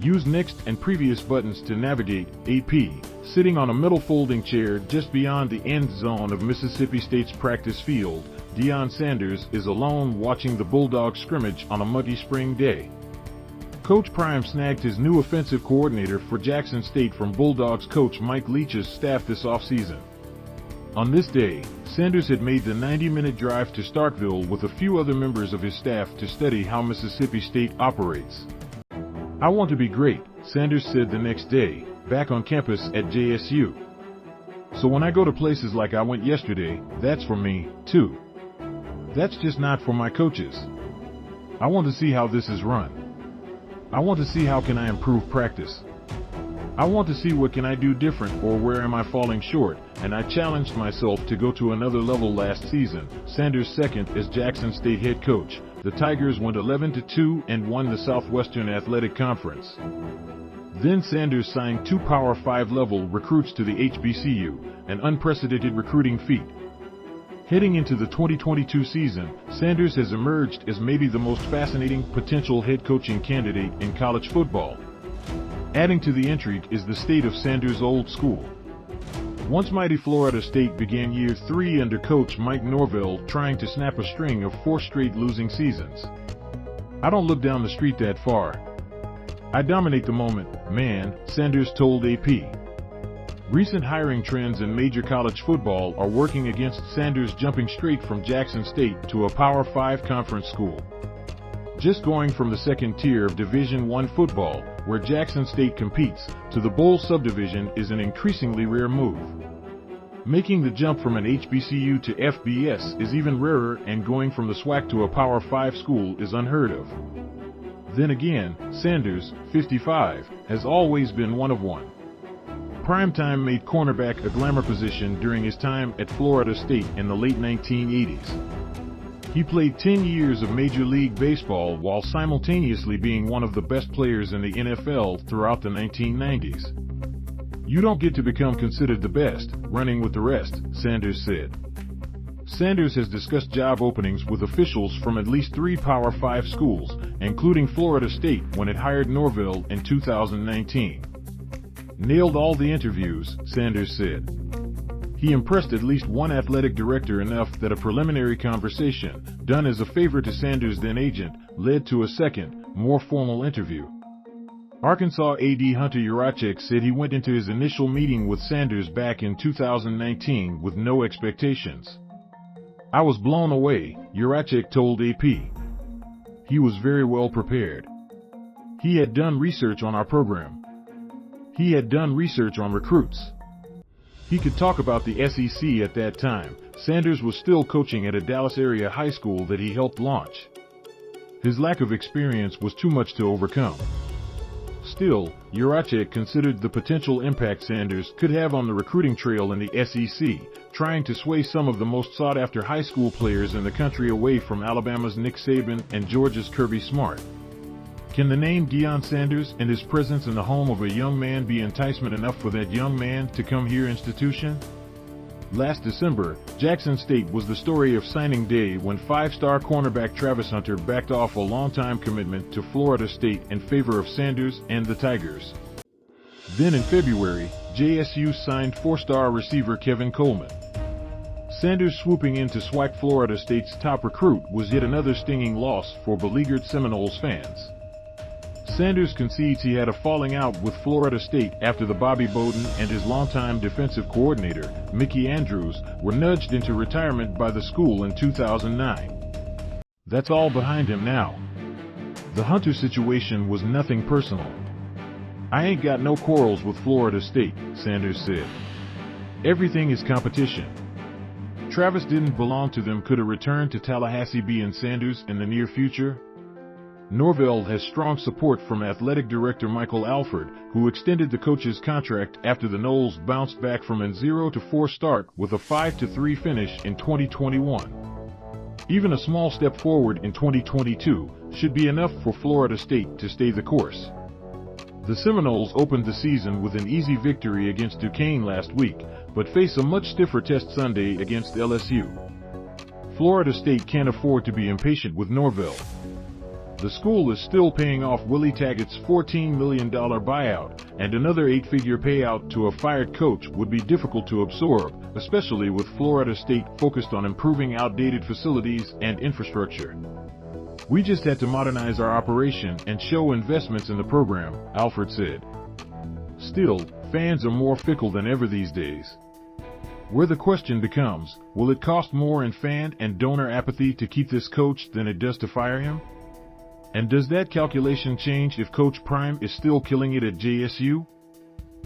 Use next and previous buttons to navigate. AP, sitting on a middle folding chair just beyond the end zone of Mississippi State's practice field, Deion Sanders is alone watching the Bulldogs scrimmage on a muggy spring day. Coach Prime snagged his new offensive coordinator for Jackson State from Bulldogs coach Mike Leach's staff this offseason. On this day, Sanders had made the 90-minute drive to Starkville with a few other members of his staff to study how Mississippi State operates. "I want to be great," Sanders said the next day, back on campus at JSU. "So when I go to places like I went yesterday, that's for me, too. That's just not for my coaches. I want to see how this is run. I want to see how can I improve practice. I want to see what can I do different or where am I falling short, and I challenged myself to go to another level last season." Sanders' second as Jackson State head coach, the Tigers went 11-2 and won the Southwestern Athletic Conference. Then Sanders signed 2 Power 5 level recruits to the HBCU, an unprecedented recruiting feat. Heading into the 2022 season, Sanders has emerged as maybe the most fascinating potential head coaching candidate in college football. Adding to the intrigue is the state of Sanders' old school. Once mighty Florida State began year 3 under coach Mike Norvell trying to snap a string of 4 straight losing seasons. "I don't look down the street that far. I dominate the moment, man," Sanders told AP. Recent hiring trends in major college football are working against Sanders jumping straight from Jackson State to a Power 5 conference school. Just going from the second tier of Division I football, where Jackson State competes, to the Bowl Subdivision is an increasingly rare move. Making the jump from an HBCU to FBS is even rarer, and going from the SWAC to a Power 5 school is unheard of. Then again, Sanders, 55, has always been one of one. Primetime made cornerback a glamour position during his time at Florida State in the late 1980s. He played 10 years of Major League Baseball while simultaneously being one of the best players in the NFL throughout the 1990s. "You don't get to become considered the best, running with the rest," Sanders said. Sanders has discussed job openings with officials from at least 3 Power 5 schools, including Florida State when it hired Norvell in 2019. "Nailed all the interviews," Sanders said. He impressed at least one athletic director enough that a preliminary conversation, done as a favor to Sanders' then agent, led to a second, more formal interview. Arkansas AD Hunter Yurachek said he went into his initial meeting with Sanders back in 2019 with no expectations. "I was blown away," Yurachek told AP. "He was very well prepared. He had done research on our program. He had done research on recruits. He could talk about the SEC at that time." Sanders was still coaching at a Dallas area high school that he helped launch. His lack of experience was too much to overcome. Still, Yurachek considered the potential impact Sanders could have on the recruiting trail in the SEC, trying to sway some of the most sought-after high school players in the country away from Alabama's Nick Saban and Georgia's Kirby Smart. Can the name Deion Sanders and his presence in the home of a young man be enticement enough for that young man to come here institution? Last December, Jackson State was the story of signing day when 5-star cornerback Travis Hunter backed off a longtime commitment to Florida State in favor of Sanders and the Tigers. Then in February, JSU signed 4-star receiver Kevin Coleman. Sanders swooping in to SWAC Florida State's top recruit was yet another stinging loss for beleaguered Seminoles fans. Sanders concedes he had a falling out with Florida State after the Bobby Bowden and his longtime defensive coordinator, Mickey Andrews, were nudged into retirement by the school in 2009. That's all behind him now. The Hunter situation was nothing personal. "I ain't got no quarrels with Florida State," Sanders said. "Everything is competition. Travis didn't belong to them. Could a return to Tallahassee be in Sanders in the near future?" Norvell has strong support from athletic director Michael Alford, who extended the coach's contract after the Noles bounced back from a 0-4 start with a 5-3 finish in 2021. Even a small step forward in 2022 should be enough for Florida State to stay the course. The Seminoles opened the season with an easy victory against Duquesne last week, but face a much stiffer test Sunday against LSU. Florida State can't afford to be impatient with Norvell. The school is still paying off Willie Taggart's $14 million buyout, and another 8-figure payout to a fired coach would be difficult to absorb, especially with Florida State focused on improving outdated facilities and infrastructure. We just had to modernize our operation and show investments in the program, Alford said. Still, fans are more fickle than ever these days. Where the question becomes, will it cost more in fan and donor apathy to keep this coach than it does to fire him? And does that calculation change if Coach Prime is still killing it at JSU?